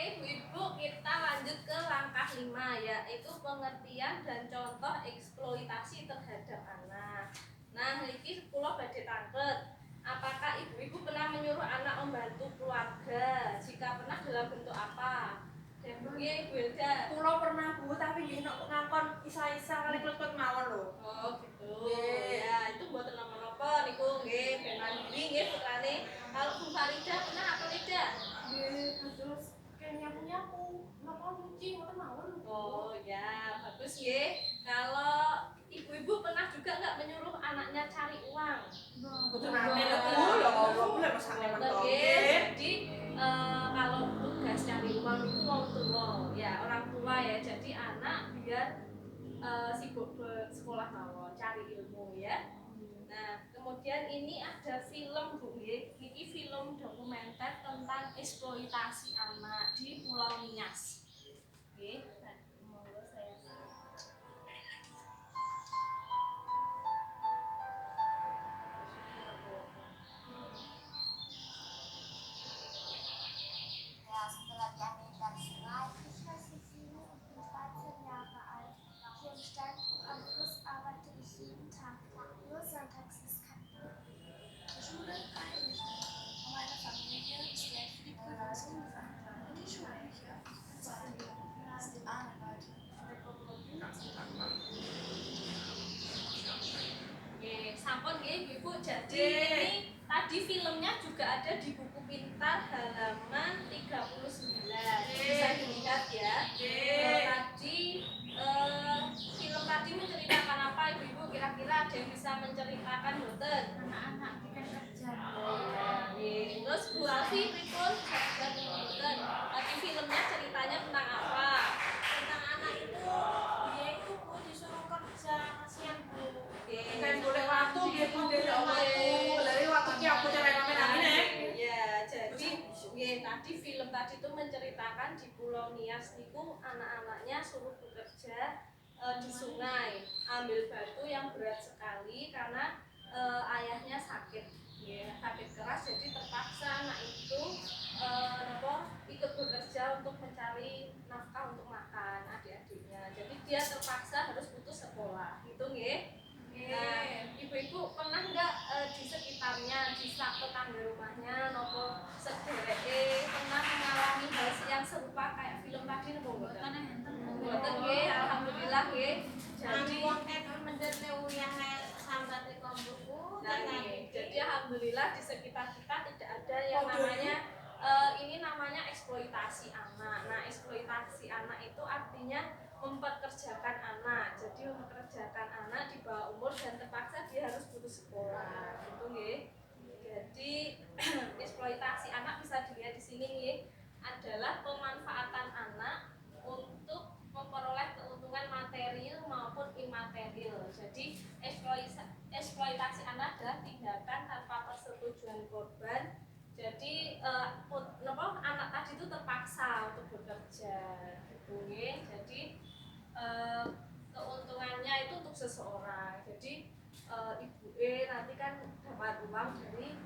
Oke, Ibu-ibu, kita lanjut ke langkah 5, yaitu pengertian dan contoh eksploitasi terhadap anak. Nah, ini kula badhe tanglet. Apakah ibu-ibu pernah menyuruh anak membantu keluarga? Jika pernah, dalam bentuk apa? Dan nggih, Bu Hilda. Kula pernah Bu, tapi nggih ngakon isa-isa kali klepet mawon lho. Oh, gitu. Ya, itu mboten napa-napa niku nggih, ben mandiri nggih putrane. Kalau Bu Farida pernah apa tidak? Nggih, terus kayak nyapu-nyapu, napa nyuci ngoten mawon lho. Oh ya, bagus ya. Kalau ibu-ibu pernah juga nggak menyuruh anaknya cari uang? Betul nate lho Bu, ya Allah, boleh masakne mentok. Jadi kalau tugas cari uang itu wong tua, ya orang tua ya. Jadi anak biar sibuk bersekolah mawon, cari ilmu ya. Nah, kemudian ini ada film Bu nggih. Ini film dokumenter tentang eksploitasi anak di Pulau Nias. Oke, nah, monggo saya. Ya, setelah diambil dari sungai, ich weiß nicht, wie ich 13 Jahre alt. Hier im Steinbruch am Fluss arbeite ich jeden Tag. Nur sonntags ist kein Tag. Die Schule kann ich nicht mehr. Und meine Familie ist Geld für die Prüfungskinder. Und die Schule nicht, ja. Das sind arme Leute. Oke, sampun nggih Ibu. Jadi ini tadi filmnya juga ada di buku pintar halaman 39. Bisa dilihat ya. Tadi film tadi menceritakan apa Ibu-ibu? Kira-kira ada yang bisa menceritakan mboten? Anak-anak bikin kerja. Nggih. Terus Bu Alfi pripun? Saged mboten. Tadi filmnya ceritanya tentang apa? Tentang anak itu, dia itu Bu disuruh kerja, kasihan Bu. Kan boleh waktu nggih Bu, nggih ya Allah. Lha waktu ki aku cerewet namine. Ya, jadi nggih tadi film tadi itu menceritakan di Pulau Nias niku anak-anaknya suruh bekerja di sungai, ambil batu yang berat sekali karena ayahnya sakit, ya, sakit keras, jadi terpaksa anak itu ikut bekerja untuk mencari nafkah untuk makan adik-adiknya. Jadi dia terpaksa harus putus sekolah, gitu nggih. Nah, ibu-ibu pernah nggak di sekitarnya, di sak tetangga rumahnya, nopo sedereke pernah mengalami hal yang serupa kayak film tadi nopo mboten? Mboten nggih, alhamdulillah nggih. Jadi jadi alhamdulillah di sekitar kita tidak ada yang namanya ini namanya eksploitasi anak. Nah, eksploitasi anak itu artinya mempekerjakan anak. Jadi mempekerjakan anak di bawah umur dan terpaksa dia harus putus sekolah. Gitu nggih. Jadi eksploitasi anak bisa dilihat di sini nggih adalah pemanfaatan anak untuk memperoleh keuntungan material maupun imaterial. Jadi eksploitasi anak adalah tindakan tanpa persetujuan korban. Jadi anak tadi itu terpaksa untuk bekerja, gitu nggih. Jadi keuntungannya itu untuk seseorang. Jadi ibu nanti kan dapat uang dari